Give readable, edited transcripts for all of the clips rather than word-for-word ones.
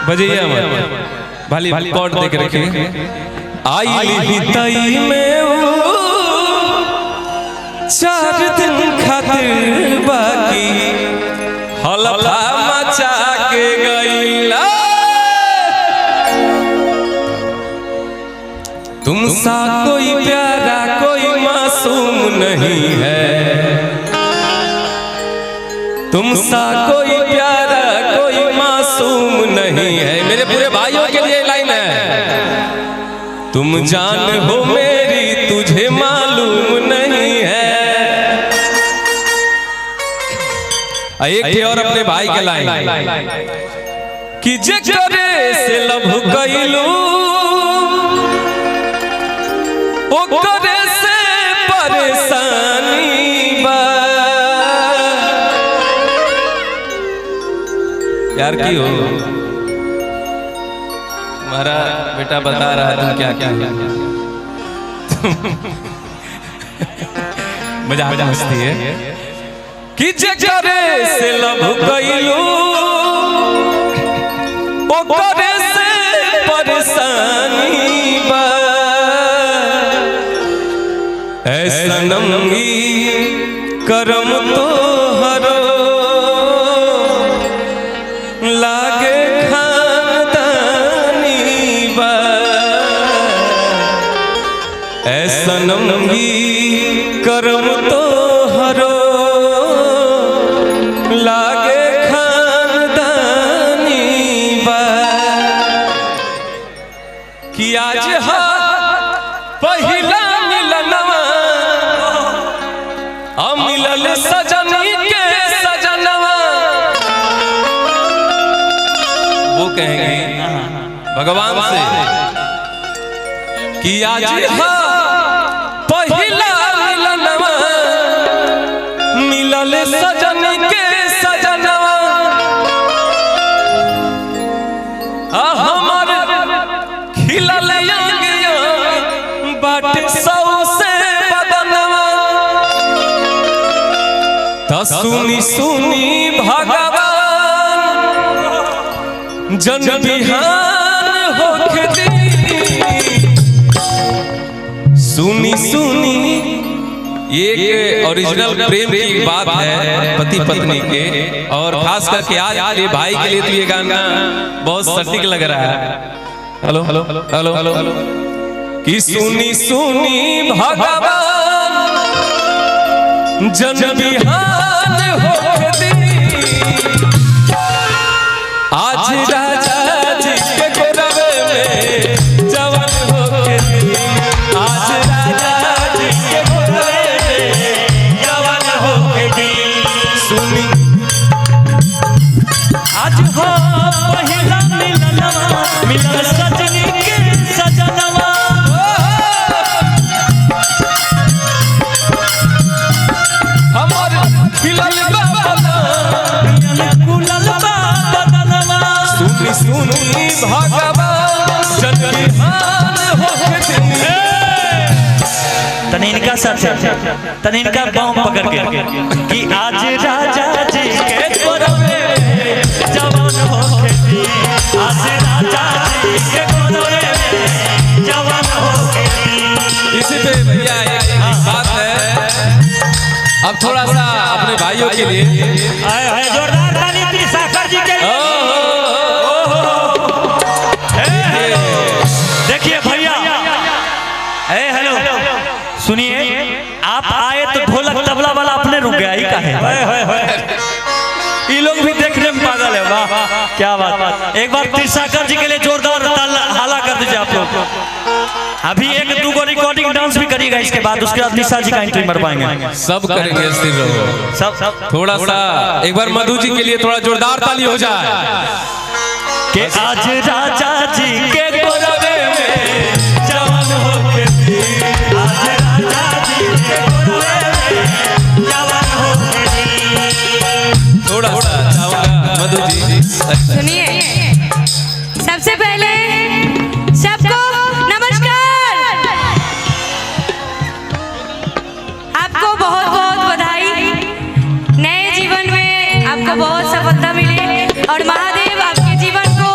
बजाइए भाली कॉर्ड देख रखिए। आई तई में वो 4 दिन खातिर बाकी हलफा मचा के गईला। तुमसा कोई प्यारा कोई मासूम नहीं है, तुमसा कोई प्यारा कोई मासूम नहीं है। मेरे पूरे भाइयों के लिए लाइन है। तुम जान हो मेरी तुझे मालूम नहीं है। एक और अपने भाई के लाइन कि जेकरे से लव कइलू ओकरे से परेशानी बा। यार की हो तुम्हारा बेटा बता रहा है तुम क्या क्या मजाक मस्ती है कि जेकरे से लव कइलू ओकरे से परेशानी बा। ऐसा नंगी करम तो हरो लागे खानदानी बा। ऐसा नंगी करम तो हरो लागे खानदानी बा। कि आज हा पहिला मिलनवा मिलल सजनी के सजनवा। वो कहेंगे भगवान से कि आज हा पहिला मिलनवा मिलल सजनी के सजनवा। हमार खिलल अंग बाटे सौ से बदनवा। सुनी सुनी भगवान जन बिहान होके दी। सुनी सुनी ये ओरिजिनल प्रेम की बात है पति पत्नी के, और खास करके आज ये भाई के लिए तो ये गाना बहुत सटीक लग रहा है। हेलो हेलो हेलो हेलो कि सुनी सुनी भगवान जन बिहान होके दी। आज राजा जी के गोरवे में जवान होके दी। आज राजा जी के गोरवे में जवान होके दी। सुनी आज हो पहिला मिलनवा मिलल सजनी के सजनवा। हमार खिलल सुनी सुनी भगवान जन बिहान होके दी। तने इनका साथ तने इनका बाँव पकड़ के कि आज राजा जी के गोरवे में जवान होके दी। आज राजा जी के गोरवे में जवान होके दी। इसी पे भैया एक बात है, अब थोड़ा सा अपने भाइयों के लिए आए जोरदार ताली त्रिसाकर जी के लिए। देखिए भैया हेलो सुनिए, आप आए तो ढोलक तबला वाला अपने रुक गया ही का है। ये लोग भी देखने में पागल है। वाह क्या बात। एक बार त्रिसाकर जी के लिए जोरदार हाला कर दीजिए आप लोग। अभी 1-2 रिकॉर्डिंग डांस भी करिएगा, इसके बाद उसके बाद निशा जी का एंट्री मर पाएंगे। सब करेंगे, स्थिर रहो। सब थोड़ा सा एक बार मधु जी के लिए थोड़ा जोरदार ताली हो जाए कि आज राजा जी के गोरवे में जवान होके दी। आज राजा जी के गोरवे में जवान होके दी। थोड़ा सा मधु जी सुनिए, सबसे पहले सबको नमस्कार। आपको बहुत बहुत बधाई। नए जीवन में आपको बहुत सफलता मिले और महादेव आपके जीवन को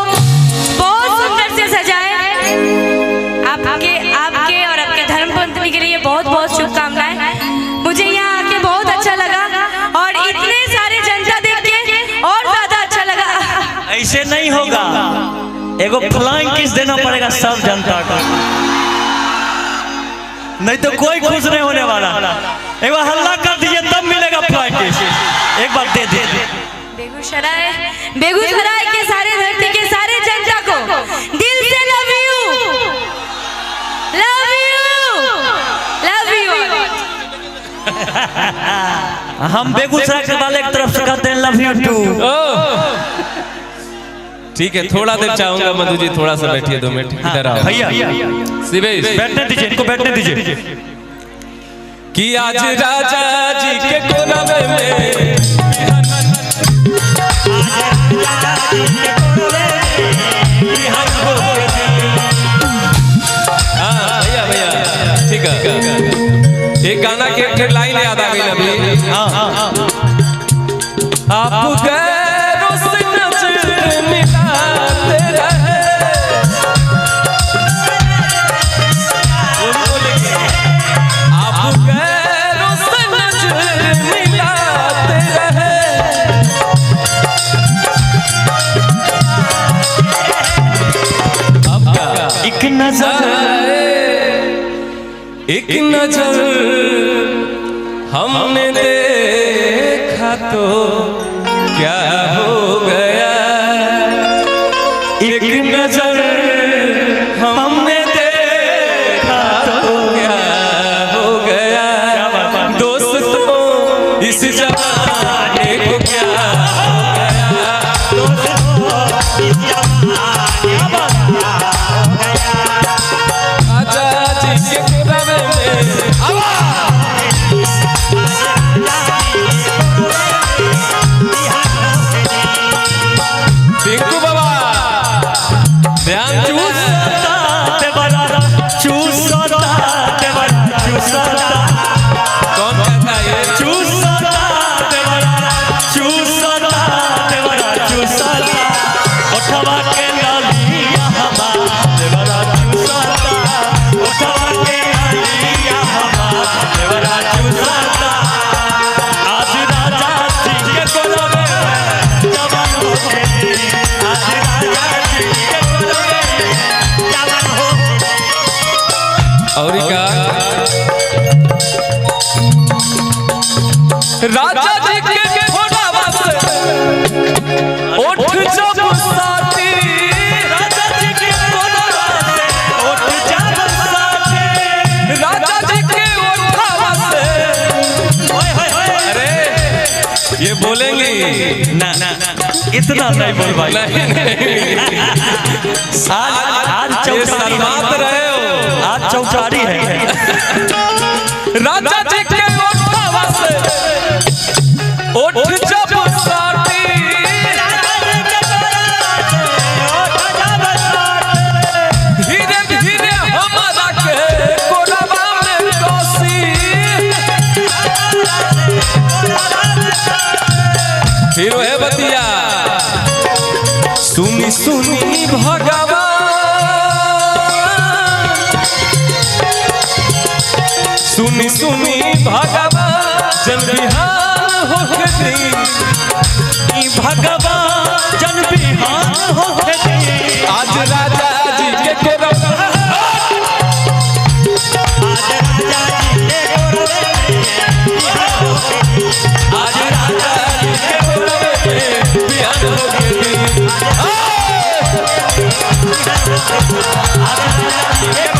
नहीं होगा, एगो फ्लाइंग किस देना पड़ेगा सब जनता को, नहीं तो कोई खुश नहीं होने वाला। एक बार हल्ला कर दीजिए तब मिलेगा फ्लाइंग किस, एक बार दे दे। बेगूसराय के सारे धरती के सारे जनता को दिल से love you, love you, love you. हम बेगूसराय के वाले की तरफ से कहते हैं लव यू टू। ठीक है, थोड़ा देर चाहूंगा मधु जी, थोड़ा सा बैठिए 2 मिनट इधर आओ भैया। शिवेश बैठने दीजिए, इनको बैठने दीजिए। कि आज राजा जी के कोरवे में ठीक है, एक गाना के एक लाइन याद आ गई अभी। आप गैरों से नजर मिलाते रहे, आप गैरों से नजर मिलाते रहे, अब क्या एक नजर हमने देखा तो क्या हो गया, एक नजर हमने देखा तो क्या हो गया, दोस्तों इस जमाने को क्या हो गया, दोस्तों इस जमाने को क्या हो गया। आजा जी के कोरवे में टिंकू बाबा ध्यान कौन कहता है ये? और क्या राजा जी के फोटावा से उठ जब साथी, राजा जी के फोटावा से उठ जब साथी, राजा जी के उठावा से। अरे ये बोलेंगी ना इतना नहीं बोल भाई, आज शर्मात रहे हो, आज चौचारी है। राजा जी के उठावा से उठ जब साथी, धीरे धीरे हमारा के कोरवा में कोसी, फिर है बतिया सुनी सुनी भगवान, सुनी सुनी भगवान जन बिहान होके दी, भगवान जन बिहान होके दी, आज राजा जी के कोरवा, आज राजा जी के कोरवे में बिहान होके दी, आज राजा जी के